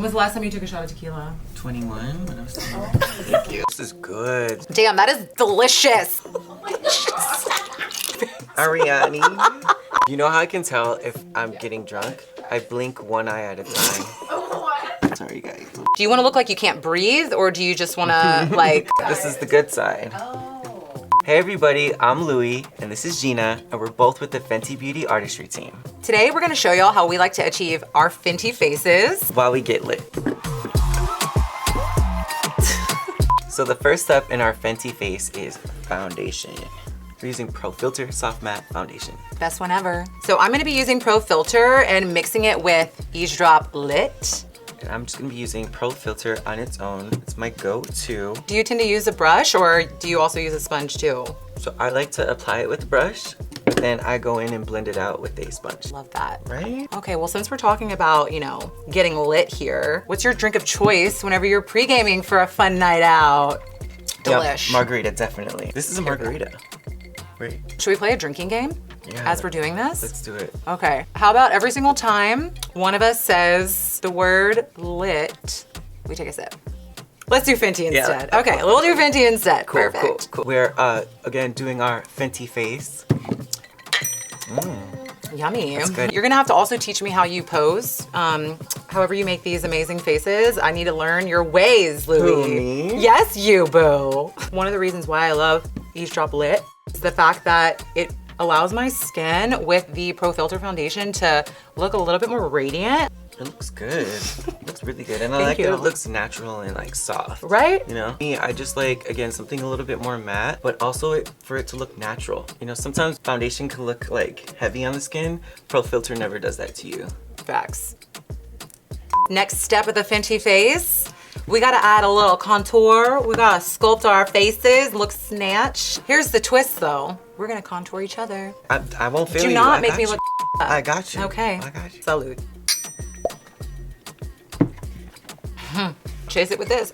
When was the last time you took a shot of tequila? 21 when I was 21. Thank you. This is good. Damn, that is delicious. Ariane. You know how I can tell if I'm getting drunk? I blink one eye at a time. What? Sorry, guys. Do you want to look like you can't breathe, or do you just want to like... This is the good side. Hey everybody, I'm Louis, and this is Geena, and we're both with the Fenty Beauty Artistry Team. Today we're going to show y'all how we like to achieve our Fenty faces. While we get lit. So the first step in our Fenty face is foundation. We're using Pro Filt'r Soft Matte Foundation. Best one ever. So I'm gonna be using Pro Filt'r and mixing it with Eavesdrop Lit. And I'm just gonna be using Pro Filt'r on its own. It's my go-to. Do you tend to use a brush, or do you also use a sponge too? So I like to apply it with a brush, but then I go in and blend it out with a sponge. Love that. Right? Okay, well, since we're talking about, you know, getting lit here, what's your drink of choice whenever you're pre-gaming for a fun night out? Delish. Yep, margarita, definitely. This is a margarita. Wait. Should we play a drinking game? Yeah. As we're doing this? Let's do it. Okay. How about every single time one of us says the word lit, we take a sip. Let's do Fenty instead. Yeah. Okay, we'll do Fenty instead. Cool, Perfect. cool. We're, again, doing our Fenty face. Yummy. That's good. You're gonna have to also teach me how you pose. However you make these amazing faces, I need to learn your ways, Louis. Who, me? Yes, you, boo. One of the reasons why I love Eavesdrop Lit is the fact that it allows my skin with the Pro Filt'r foundation to look a little bit more radiant. It looks good. It looks really good. And I Thank like you. that it looks natural and like soft. Right? You know? Me, I just like, again, something a little bit more matte, but also for it to look natural. You know, sometimes foundation can look like heavy on the skin. Pro Filt'r never does that to you. Facts. Next step of the Fenty face, we gotta add a little contour. We gotta sculpt our faces, look snatched. Here's the twist though. We're gonna contour each other. I won't fail you. Do not I make got me you. look I got you. Okay. I got you. Salud. Chase it with this.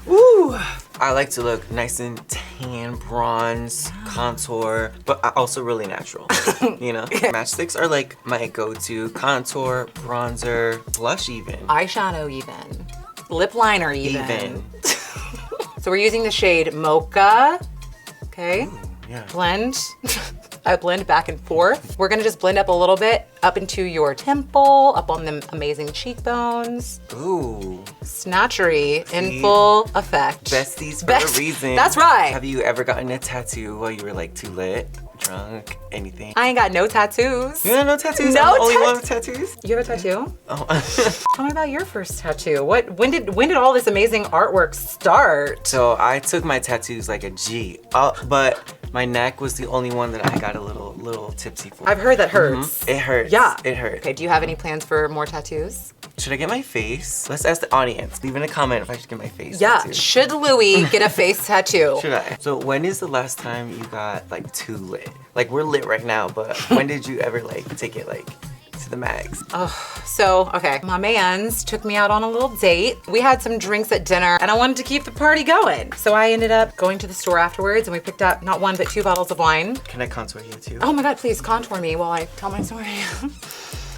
Ooh. I like to look nice and tan, bronze, contour, but also really natural, you know? Matchsticks are like my go-to. Contour, bronzer, blush even. Eyeshadow even. Lip liner even. So we're using the shade Mocha. Okay. Ooh, yeah. Blend. I blend back and forth. We're gonna just blend up a little bit up into your temple, up on the amazing cheekbones. Ooh. Snatchery in full effect. Besties for a reason. That's right. Have you ever gotten a tattoo while you were like too lit, drunk, anything? I ain't got no tattoos. You got no tattoos? No I'm the only one with tattoos? You have a tattoo? Oh. Tell me about your first tattoo. When did all this amazing artwork start? So I took my tattoos like a G, but my neck was the only one that I got a little tipsy for. I've heard that hurts. It hurts. Yeah. It hurts. Okay, do you have any plans for more tattoos? Should I get my face? Let's ask the audience. Leave in a comment if I should get my face Yeah, tattooed. should Louis get a face tattoo? Should I? So when is the last time you got like too lit? Like we're lit right now, but when did you ever like take it like to the max? So, okay, my mans took me out on a little date. We had some drinks at dinner and I wanted to keep the party going. So I ended up going to the store afterwards and we picked up not one, but 2 bottles of wine. Can I contour you too? Oh my God, please contour me while I tell my story.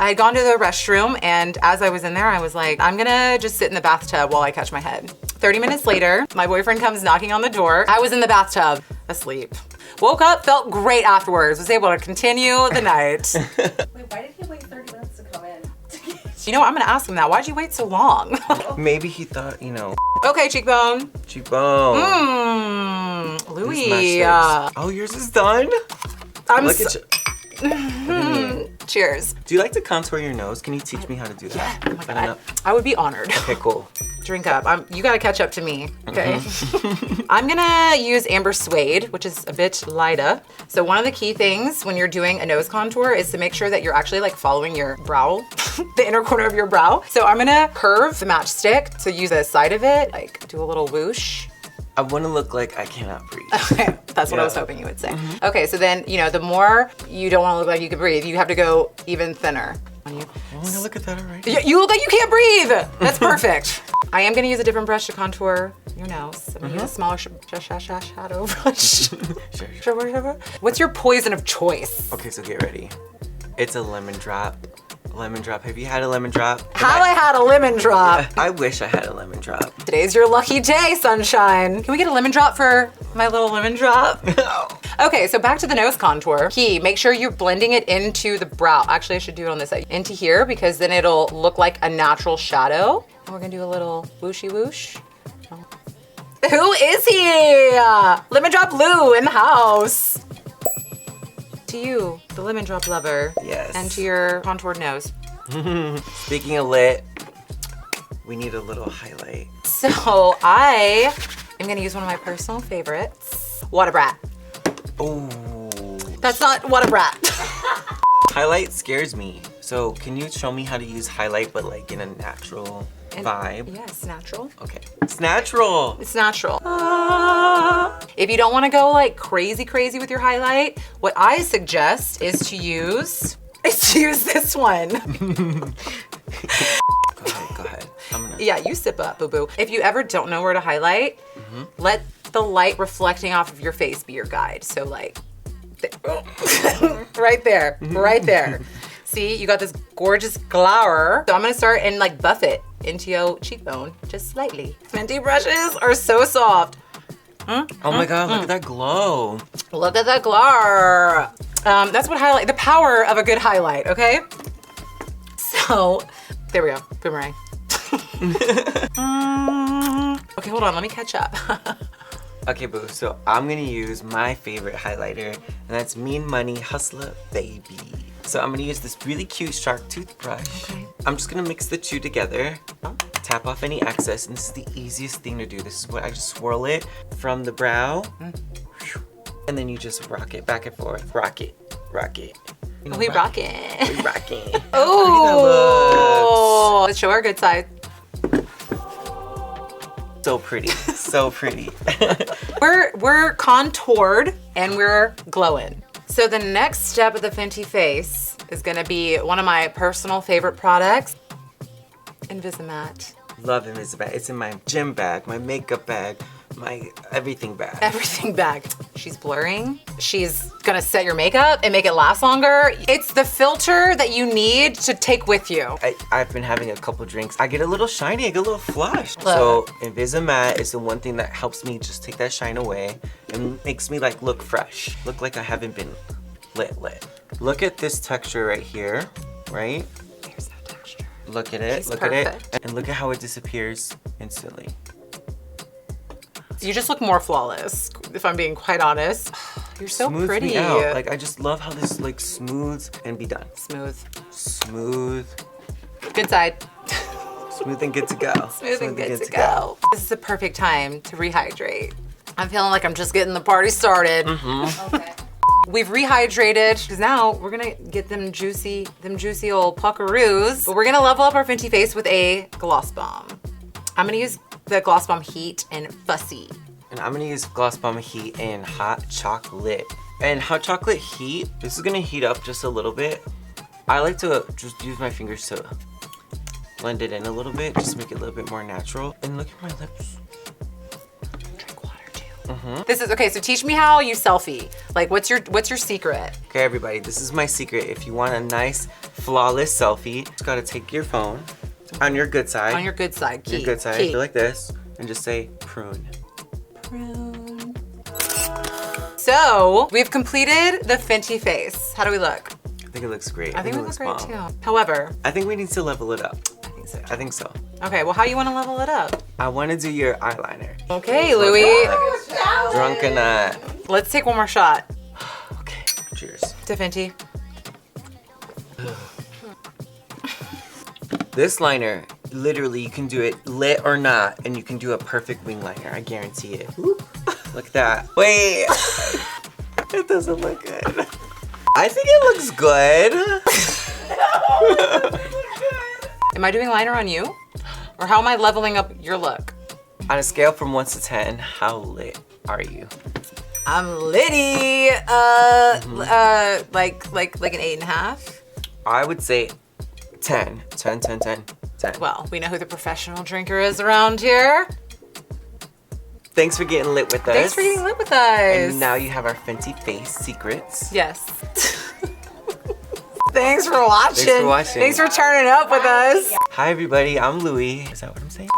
I had gone to the restroom and as I was in there, I was like, I'm gonna just sit in the bathtub while I catch my head. 30 minutes later, my boyfriend comes knocking on the door. I was in the bathtub, asleep. Woke up, felt great afterwards, was able to continue the night. Wait, why did he wait 30 minutes to come in? You know what, I'm gonna ask him that. Why'd you wait so long? Maybe he thought, you know. Okay, cheekbone. Cheekbone. Louis. Oh, yours is done? I'm Look at you. Cheers. Do you like to contour your nose? Can you teach me how to do that? Oh my God, I would be honored. Okay, cool. Drink up. You gotta catch up to me, okay? I'm gonna use Amber Suede, which is a bit lighter. So one of the key things when you're doing a nose contour is to make sure that you're actually like following your brow, the inner corner of your brow. So I'm gonna curve the matchstick to use the side of it, like do a little whoosh. I want to look like I cannot breathe. Okay, that's what I was hoping you would say. Okay, so then, you know, the more you don't want to look like you can breathe, you have to go even thinner. Oh my God, look at that already. You look like you can't breathe. That's perfect. I am gonna use a different brush to contour your nose. I'm gonna use a smaller shadow brush. Sure. What's your poison of choice? Okay, so get ready. It's a lemon drop Lemon drop. Have you had a lemon drop? Have I had a lemon drop? I wish I had a lemon drop. Today's your lucky day, sunshine. Can we get a lemon drop for my little lemon drop? Okay, so back to the nose contour. Key, make sure you're blending it into the brow. Actually, I should do it on this side. Into here, because then it'll look like a natural shadow. And we're gonna do a little whooshy whoosh. Who is he? Lemon drop Lou in the house. To you, the lemon drop lover. Yes. And to your contoured nose. Speaking of lit, we need a little highlight. So I am gonna use one of my personal favorites, What a Brat. Oh. That's not What a Brat. Highlight scares me. So can you show me how to use highlight, but like in a natural vibe? Yes, natural. Okay. It's natural. It's natural. If you don't want to go like crazy with your highlight, what I suggest is to use this one. Go ahead. Yeah, you sip up, boo-boo. If you ever don't know where to highlight, let the light reflecting off of your face be your guide. So like, right there, right there. See, you got this gorgeous glower. So I'm gonna start and like buff it into your cheekbone, just slightly. Fenty brushes are so soft. Oh my God, look at that glow. Look at that glow. That's what highlight, the power of a good highlight, okay? So, there we go, boomerang. Okay, hold on, let me catch up. Okay, boo, so I'm gonna use my favorite highlighter, and that's Mean Money Hustler Baby. So I'm gonna use this really cute shark toothbrush. Okay. I'm just gonna mix the two together, tap off any excess, and this is the easiest thing to do. This is what I just swirl it from the brow, and then you just rock it back and forth. Rock it, rock it. You know, We rock it. We rock it. Oh, let's show our good side. So pretty, so pretty. We're contoured and we're glowing. So the next step of the Fenty face is gonna be one of my personal favorite products, Invisimatte. Love Invisimatte. It's in my gym bag, my makeup bag, my everything bag. Everything bag. She's blurring. She's gonna set your makeup and make it last longer. It's the filter that you need to take with you. I've been having a couple drinks. I get a little shiny, I get a little flush. Look. So Invisimatte is the one thing that helps me just take that shine away and makes me like look fresh. Look like I haven't been lit. Look at this texture right here, right? Here's that texture. Look at it, She's look at it. perfect. And look at how it disappears instantly. You just look more flawless, if I'm being quite honest. You're so Smooths pretty. me out. Like I just love how this like smooths and be done. Smooth. Smooth. Good side. Smooth and good to go. Smooth and good to go. This is the perfect time to rehydrate. I'm feeling like I'm just getting the party started. Okay. We've rehydrated, because now we're gonna get them juicy old puckaroos. But we're gonna level up our Fenty face with a gloss bomb. I'm gonna use the Gloss Bomb Heat and Fussy. And I'm gonna use Gloss Bomb Heat and Hot Chocolate. And Hot Chocolate Heat, this is gonna heat up just a little bit. I like to just use my fingers to blend it in a little bit, just make it a little bit more natural. And look at my lips. Drink water too. This is, okay, so teach me how you selfie. Like, what's your secret? Okay, everybody, this is my secret. If you want a nice, flawless selfie, just gotta take your phone on your good side. On your good side, key. Your good side, Key. go like this, and just say prune. Prune. So, we've completed the Fenty face. How do we look? I think it looks great. I think we it look looks great bomb. too. However, I think we need to level it up. I think so. I think so. Okay, well, how you wanna level it up? I wanna do your eyeliner. Okay, Louis. Drunk or not. Let's take one more shot. Okay, cheers. To Fenty. This liner, literally you can do it lit or not, and you can do a perfect wing liner, I guarantee it. Look at that. Wait, it doesn't look good. I think it looks good. Am I doing liner on you? Or how am I leveling up your look? On a scale from 1 to 10, how lit are you? I'm litty. Like an 8.5. I would say 10. 10. Well, we know who the professional drinker is around here. Thanks for getting lit with us. Thanks for getting lit with us. And now you have our Fenty face secrets. Yes. Thanks for watching. Thanks for watching. Thanks for turning up with us. Hi everybody, I'm Louis. Is that what I'm saying?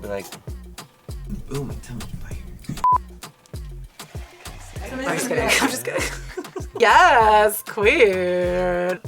Be like, ooh, my tummy fire. I'm just kidding. I'm just kidding. Yes, queen.